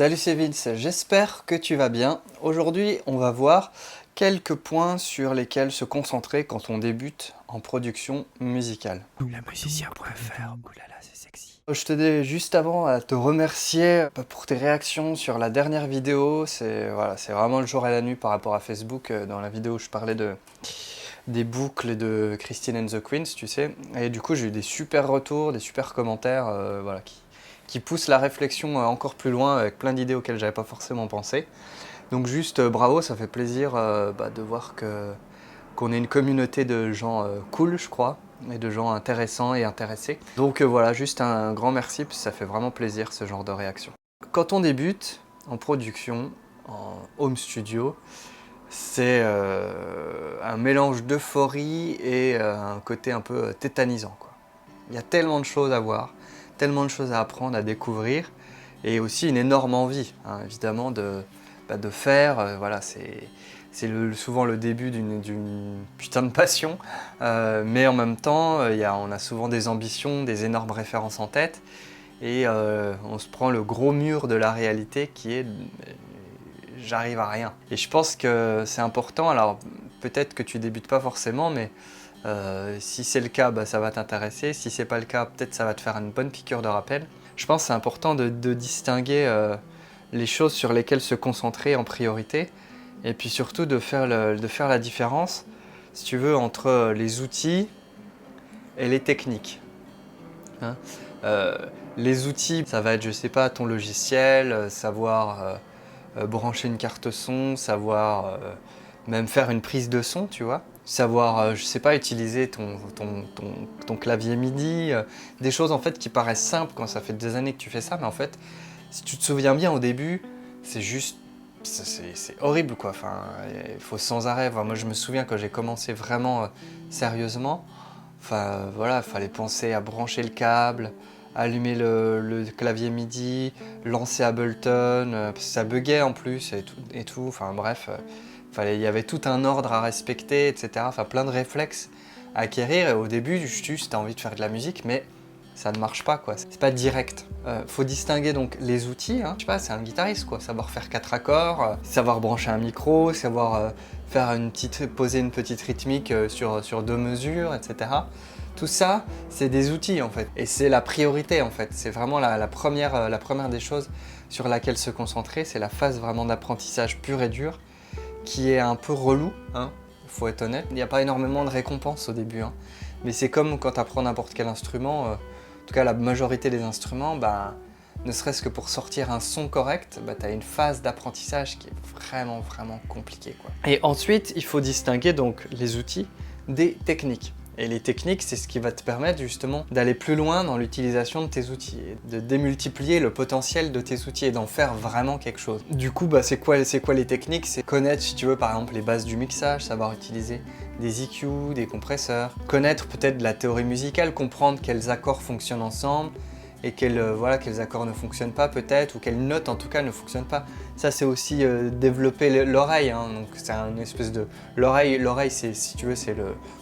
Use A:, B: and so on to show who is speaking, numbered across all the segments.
A: Salut, c'est Vince, j'espère que tu vas bien. Aujourd'hui, on va voir quelques points sur lesquels se concentrer quand on débute en production musicale.
B: Lamusicien.fr, oulala, c'est sexy.
A: Je tenais juste avant à te remercier pour tes réactions sur la dernière vidéo. C'est vraiment le jour et la nuit par rapport à Facebook. Dans la vidéo où je parlais des boucles de Christine and the Queens, tu sais. Et du coup, j'ai eu des super retours, des super commentaires qui poussent la réflexion encore plus loin avec plein d'idées auxquelles j'avais pas forcément pensé. Donc juste bravo, ça fait plaisir de voir qu'on ait une communauté de gens cool, je crois, et de gens intéressants et intéressés. Donc voilà, juste un grand merci, parce que ça fait vraiment plaisir ce genre de réaction. Quand on débute en production, en home studio, c'est un mélange d'euphorie et un côté un peu tétanisant, quoi. Il y a tellement de choses à voir, tellement de choses à apprendre, à découvrir, et aussi une énorme envie, hein, évidemment, de faire. C'est souvent le début d'une putain de passion, mais en même temps, on a souvent des ambitions, des énormes références en tête, et on se prend le gros mur de la réalité qui est j'arrive à rien. Et je pense que c'est important, alors peut-être que tu débutes pas forcément, mais si c'est le cas, ça va t'intéresser. Si c'est pas le cas, peut-être ça va te faire une bonne piqûre de rappel. Je pense que c'est important de distinguer les choses sur lesquelles se concentrer en priorité, et puis surtout de faire la différence, si tu veux, entre les outils et les techniques. Hein. Euh, les outils, ça va être, je sais pas, ton logiciel, savoir brancher une carte son, savoir même faire une prise de son, tu vois. Savoir, je sais pas, utiliser ton clavier MIDI, des choses en fait qui paraissent simples quand ça fait des années que tu fais ça, mais en fait, si tu te souviens bien au début, c'est juste, c'est horrible quoi. Enfin, il faut sans arrêt. Enfin, moi, je me souviens quand j'ai commencé vraiment sérieusement. Enfin, voilà, il fallait penser à brancher le câble, allumer le clavier MIDI, lancer Ableton, parce que ça buguait en plus et tout. Enfin bref, il y avait tout un ordre à respecter, etc. Enfin plein de réflexes à acquérir. Et au début, juste t'as envie de faire de la musique, mais ça ne marche pas quoi. C'est pas direct. Faut distinguer donc les outils. Hein. Je sais pas, c'est un guitariste quoi. Savoir faire 4 accords, savoir brancher un micro, savoir poser une petite rythmique sur 2 mesures, etc. Tout ça, c'est des outils en fait. Et c'est la priorité en fait. C'est vraiment la première des choses sur laquelle se concentrer. C'est la phase vraiment d'apprentissage pur et dur qui est un peu relou, hein, faut être honnête. Il n'y a pas énormément de récompenses au début, hein. Mais c'est comme quand tu apprends n'importe quel instrument, en tout cas la majorité des instruments, ne serait-ce que pour sortir un son correct, tu as une phase d'apprentissage qui est vraiment compliquée, quoi. Et ensuite, il faut distinguer donc les outils des techniques. Et les techniques, c'est ce qui va te permettre justement d'aller plus loin dans l'utilisation de tes outils, et de démultiplier le potentiel de tes outils et d'en faire vraiment quelque chose. Du coup, c'est quoi les techniques? C'est connaître, si tu veux, par exemple, les bases du mixage, savoir utiliser des EQ, des compresseurs, connaître peut-être la théorie musicale, comprendre quels accords fonctionnent ensemble, et quels accords ne fonctionnent pas peut-être, ou quelles notes en tout cas ne fonctionnent pas. Ça c'est aussi développer l'oreille, hein. Donc c'est une espèce de... L'oreille c'est, si tu veux, c'est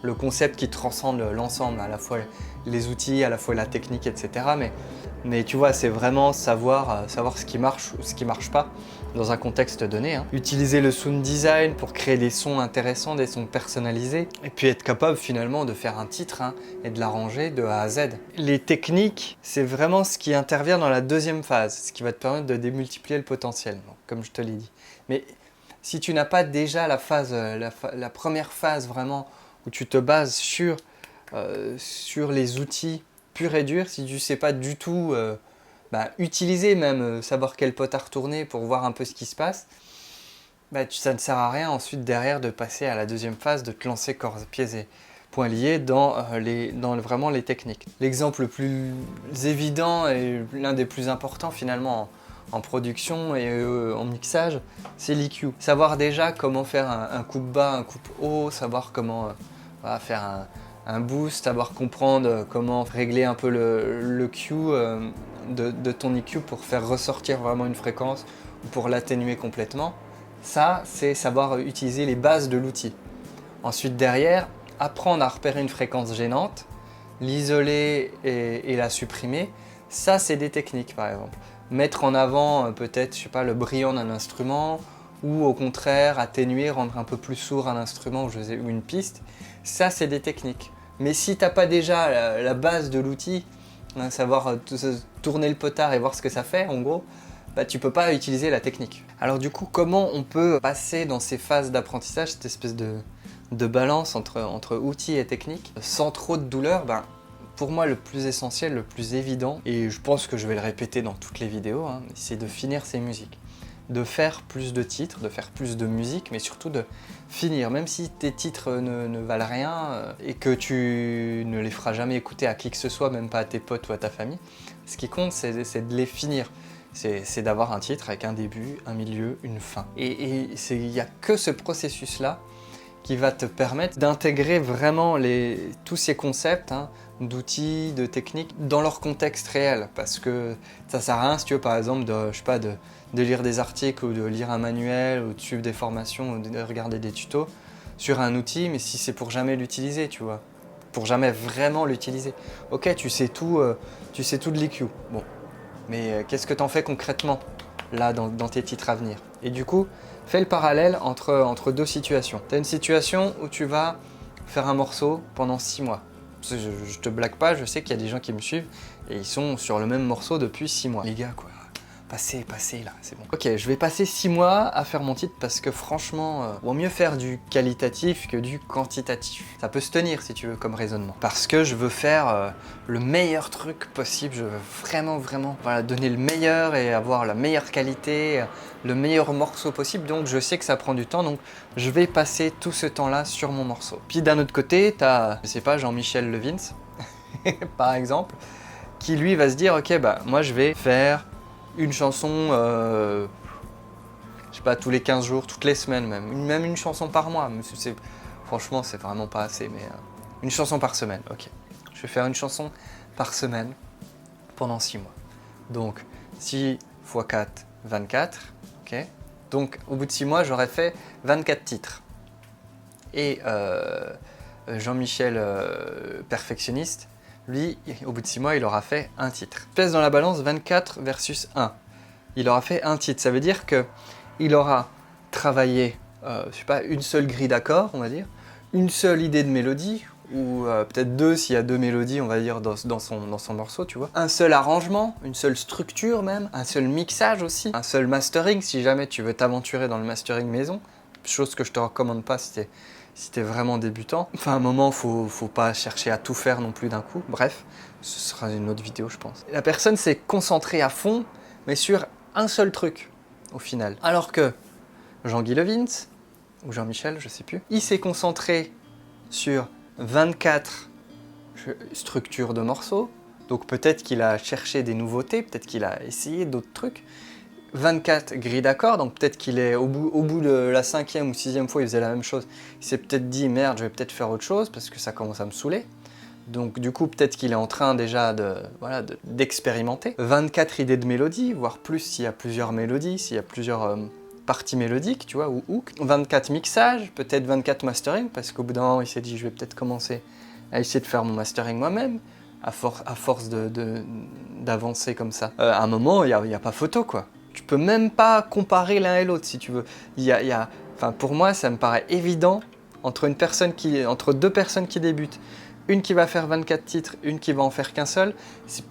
A: le concept qui transcende l'ensemble, à la fois les outils, à la fois la technique, etc. Mais tu vois, c'est vraiment savoir ce qui marche ou ce qui marche pas dans un contexte donné, hein. Utiliser le sound design pour créer des sons intéressants, des sons personnalisés, et puis être capable finalement de faire un titre, hein, et de l'arranger de A à Z. Les techniques, c'est vraiment ce qui intervient dans la deuxième phase, ce qui va te permettre de démultiplier le potentiel, donc, comme je te l'ai dit. Mais si tu n'as pas déjà la première phase vraiment où tu te bases sur les outils purs et durs, si tu ne sais pas du tout utiliser même, savoir quel pot à retourner pour voir un peu ce qui se passe, ça ne sert à rien ensuite derrière de passer à la deuxième phase, de te lancer corps, pieds et poings liés dans vraiment les techniques. L'exemple le plus évident et l'un des plus importants finalement en production et en mixage, c'est l'EQ. Savoir déjà comment faire un coupe bas, un coupe haut, savoir comment faire un boost, savoir comprendre comment régler un peu le Q de ton EQ pour faire ressortir vraiment une fréquence ou pour l'atténuer complètement. Ça, c'est savoir utiliser les bases de l'outil. Ensuite, derrière, apprendre à repérer une fréquence gênante, l'isoler et la supprimer. Ça, c'est des techniques, par exemple. mettre en avant peut-être, je sais pas, le brillant d'un instrument, ou au contraire atténuer, rendre un peu plus sourd un instrument ou une piste. Ça, c'est des techniques. Mais si t'as pas déjà la base de l'outil, hein, savoir tourner le potard et voir ce que ça fait, en gros, bah, tu peux pas utiliser la technique. Alors du coup, comment on peut passer dans ces phases d'apprentissage, cette espèce de balance entre outils et technique, sans trop de douleur? Pour moi, le plus essentiel, le plus évident, et je pense que je vais le répéter dans toutes les vidéos, hein, c'est de finir ses musiques. De faire plus de titres, de faire plus de musique, mais surtout de finir. Même si tes titres ne valent rien et que tu ne les feras jamais écouter à qui que ce soit, même pas à tes potes ou à ta famille, ce qui compte, c'est de les finir. C'est d'avoir un titre avec un début, un milieu, une fin. Et il n'y a que ce processus-là qui va te permettre d'intégrer vraiment tous ces concepts, hein, d'outils, de techniques, dans leur contexte réel. Parce que ça sert à rien, si tu veux, par exemple, de lire des articles ou de lire un manuel ou de suivre des formations ou de regarder des tutos sur un outil, mais si c'est pour jamais l'utiliser, tu vois. Pour jamais vraiment l'utiliser. Ok, tu sais tout de l'EQ. Bon. Mais qu'est-ce que t'en fais concrètement, là, dans tes titres à venir? Et du coup, fais le parallèle entre deux situations. Tu as une situation où tu vas faire un morceau pendant 6 mois. Je te blague pas, je sais qu'il y a des gens qui me suivent et ils sont sur le même morceau depuis 6 mois. Les gars, quoi, passez là, c'est bon. Ok, je vais passer 6 mois à faire mon titre parce que franchement, vaut mieux faire du qualitatif que du quantitatif. Ça peut se tenir si tu veux comme raisonnement. Parce que je veux faire le meilleur truc possible, je veux vraiment, voilà, donner le meilleur et avoir la meilleure qualité, le meilleur morceau possible. Donc je sais que ça prend du temps, donc je vais passer tout ce temps-là sur mon morceau. Puis d'un autre côté, t'as, je sais pas, Jean-Michel Levins, par exemple, qui lui va se dire, ok, bah moi je vais faire une chanson, je sais pas, tous les 15 jours, toutes les semaines même une chanson par mois. Franchement, c'est vraiment pas assez, mais une chanson par semaine, ok. Je vais faire une chanson par semaine pendant 6 mois. Donc, 6 x 4, 24, ok. Donc, au bout de 6 mois, j'aurais fait 24 titres. Et Jean-Michel, perfectionniste, lui, au bout de 6 mois, il aura fait un titre. Pèse dans la balance 24 versus 1. Il aura fait un titre. Ça veut dire qu'il aura travaillé, je sais pas, une seule grille d'accords, on va dire, une seule idée de mélodie, ou peut-être deux s'il y a deux mélodies, on va dire, dans son morceau, tu vois. Un seul arrangement, une seule structure même, un seul mixage aussi, un seul mastering si jamais tu veux t'aventurer dans le mastering maison, chose que je te recommande pas si t'es vraiment débutant. Enfin, à un moment, faut pas chercher à tout faire non plus d'un coup. Bref, ce sera une autre vidéo, je pense. La personne s'est concentrée à fond, mais sur un seul truc, au final. Alors que Jean-Guy Levins, ou Jean-Michel, je sais plus, il s'est concentré sur 24 structures de morceaux. Donc peut-être qu'il a cherché des nouveautés, peut-être qu'il a essayé d'autres trucs. 24 grilles d'accords, donc peut-être qu'il est au bout de la 5e ou 6e fois, il faisait la même chose. Il s'est peut-être dit, merde, je vais peut-être faire autre chose, parce que ça commence à me saouler. Donc du coup, peut-être qu'il est en train déjà d'expérimenter. 24 idées de mélodie, voire plus s'il y a plusieurs mélodies, s'il y a plusieurs parties mélodiques, tu vois, ou hook. 24 mixages, peut-être 24 mastering, parce qu'au bout d'un moment, il s'est dit, je vais peut-être commencer à essayer de faire mon mastering moi-même, à force d'avancer comme ça. À un moment, il n'y a pas photo, quoi. Tu peux même pas comparer l'un et l'autre si tu veux. Enfin, pour moi, ça me paraît évident entre deux personnes qui débutent. Une qui va faire 24 titres, une qui va en faire qu'un seul.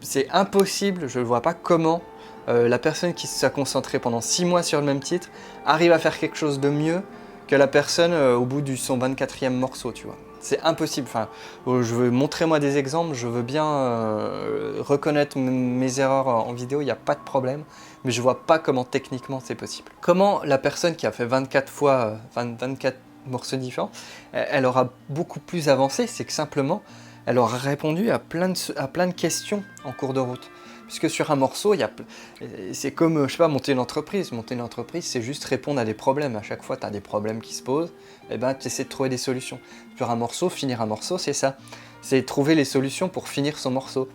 A: C'est impossible, je ne vois pas comment la personne qui s'est concentrée pendant 6 mois sur le même titre arrive à faire quelque chose de mieux que la personne au bout de son 24e morceau, tu vois. C'est impossible. Enfin, montrez-moi des exemples, je veux bien reconnaître mes erreurs en vidéo, il n'y a pas de problème, mais je vois pas comment techniquement c'est possible. Comment la personne qui a fait 24 morceaux différents, elle aura beaucoup plus avancé, c'est que simplement, elle aura répondu à plein de questions en cours de route. Puisque sur un morceau, c'est comme, je sais pas, monter une entreprise. Monter une entreprise, c'est juste répondre à des problèmes. À chaque fois, tu as des problèmes qui se posent, et ben tu essaies de trouver des solutions. Sur un morceau, finir un morceau, c'est ça. C'est trouver les solutions pour finir son morceau.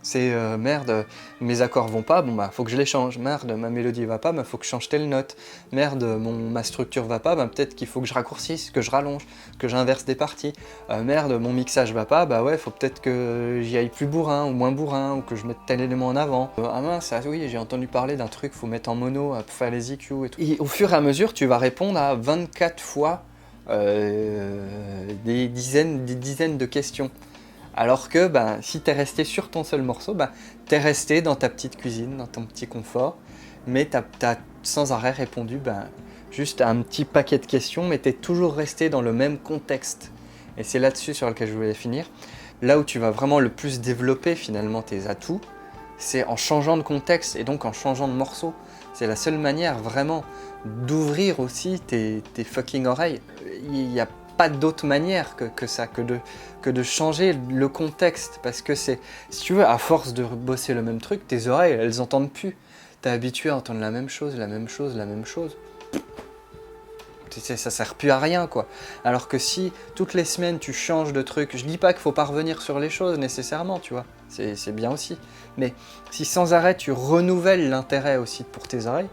A: C'est merde, mes accords vont pas, bon bah faut que je les change. Merde, ma mélodie va pas, bah faut que je change telle note. Merde, ma structure va pas, bah peut-être qu'il faut que je raccourcisse, que je rallonge, que j'inverse des parties. Merde, mon mixage va pas, bah ouais, faut peut-être que j'y aille plus bourrin ou moins bourrin, ou que je mette tel élément en avant. Ah mince, ah oui, j'ai entendu parler d'un truc, faut mettre en mono pour faire les EQ et tout. Et au fur et à mesure, tu vas répondre à 24 fois des dizaines de questions. Alors que ben, si t'es resté sur ton seul morceau, ben, t'es resté dans ta petite cuisine, dans ton petit confort, mais t'as sans arrêt répondu ben, juste à un petit paquet de questions, mais t'es toujours resté dans le même contexte. Et c'est là-dessus sur lequel je voulais finir. Là où tu vas vraiment le plus développer finalement tes atouts, c'est en changeant de contexte et donc en changeant de morceau. C'est la seule manière vraiment d'ouvrir aussi tes fucking oreilles. Il n'y a pas d'autre manière que ça, que de changer le contexte. Parce que c'est, si tu veux, à force de bosser le même truc, tes oreilles, elles entendent plus. T'es habitué à entendre la même chose, la même chose, la même chose. Ça sert plus à rien, quoi. Alors que si, toutes les semaines, tu changes de truc, je dis pas qu'il faut pas revenir sur les choses, nécessairement, tu vois. C'est bien aussi. Mais si sans arrêt, tu renouvelles l'intérêt aussi pour tes oreilles,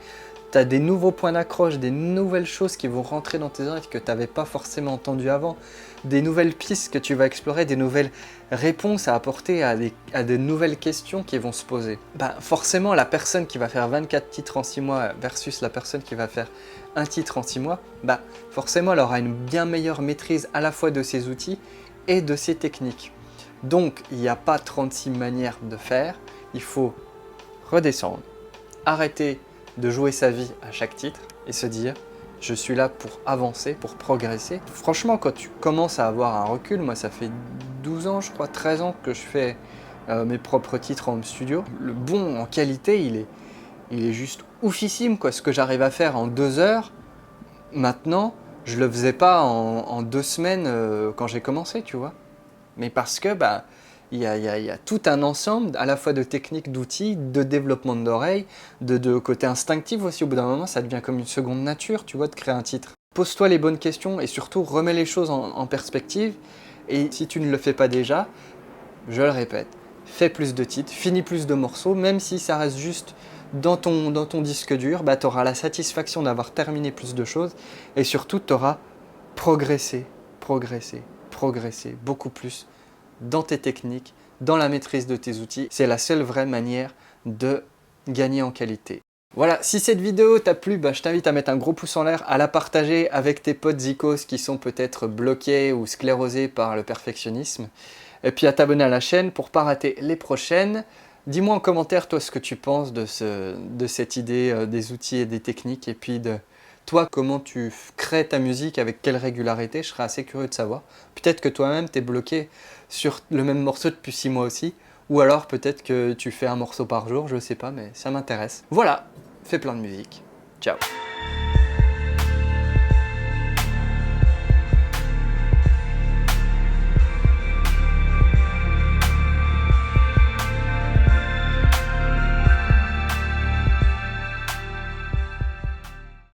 A: tu as des nouveaux points d'accroche, des nouvelles choses qui vont rentrer dans tes oreilles que tu n'avais pas forcément entendues avant, des nouvelles pistes que tu vas explorer, des nouvelles réponses à apporter à de nouvelles questions qui vont se poser. Bah, forcément, la personne qui va faire 24 titres en 6 mois versus la personne qui va faire un titre en 6 mois, bah, forcément, elle aura une bien meilleure maîtrise à la fois de ses outils et de ses techniques. Donc, il n'y a pas 36 manières de faire, il faut redescendre, arrêter de jouer sa vie à chaque titre et se dire je suis là pour avancer, pour progresser. Franchement, quand tu commences à avoir un recul, moi ça fait 12 ans, je crois, 13 ans que je fais mes propres titres en home studio. Le bon en qualité, il est juste oufissime, quoi. Ce que j'arrive à faire en 2 heures, maintenant, je le faisais pas en 2 semaines quand j'ai commencé, tu vois. Mais parce que bah, il y a tout un ensemble à la fois de techniques, d'outils, de développement d'oreilles, de côté instinctif aussi. Au bout d'un moment, ça devient comme une seconde nature, tu vois, de créer un titre. Pose-toi les bonnes questions et surtout remets les choses en perspective. Et si tu ne le fais pas déjà, je le répète, fais plus de titres, finis plus de morceaux, même si ça reste juste dans ton disque dur, bah, tu auras la satisfaction d'avoir terminé plus de choses et surtout tu auras progressé beaucoup plus dans tes techniques, dans la maîtrise de tes outils. C'est la seule vraie manière de gagner en qualité. Voilà, si cette vidéo t'a plu, bah, je t'invite à mettre un gros pouce en l'air, à la partager avec tes potes zikos qui sont peut-être bloqués ou sclérosés par le perfectionnisme. Et puis à t'abonner à la chaîne pour ne pas rater les prochaines. Dis-moi en commentaire toi ce que tu penses de cette idée des outils et des techniques et puis de toi comment tu crées ta musique, avec quelle régularité, je serais assez curieux de savoir. Peut-être que toi-même t'es bloqué sur le même morceau depuis 6 mois aussi, ou alors peut-être que tu fais un morceau par jour, je sais pas, mais ça m'intéresse. Voilà, fais plein de musique. Ciao.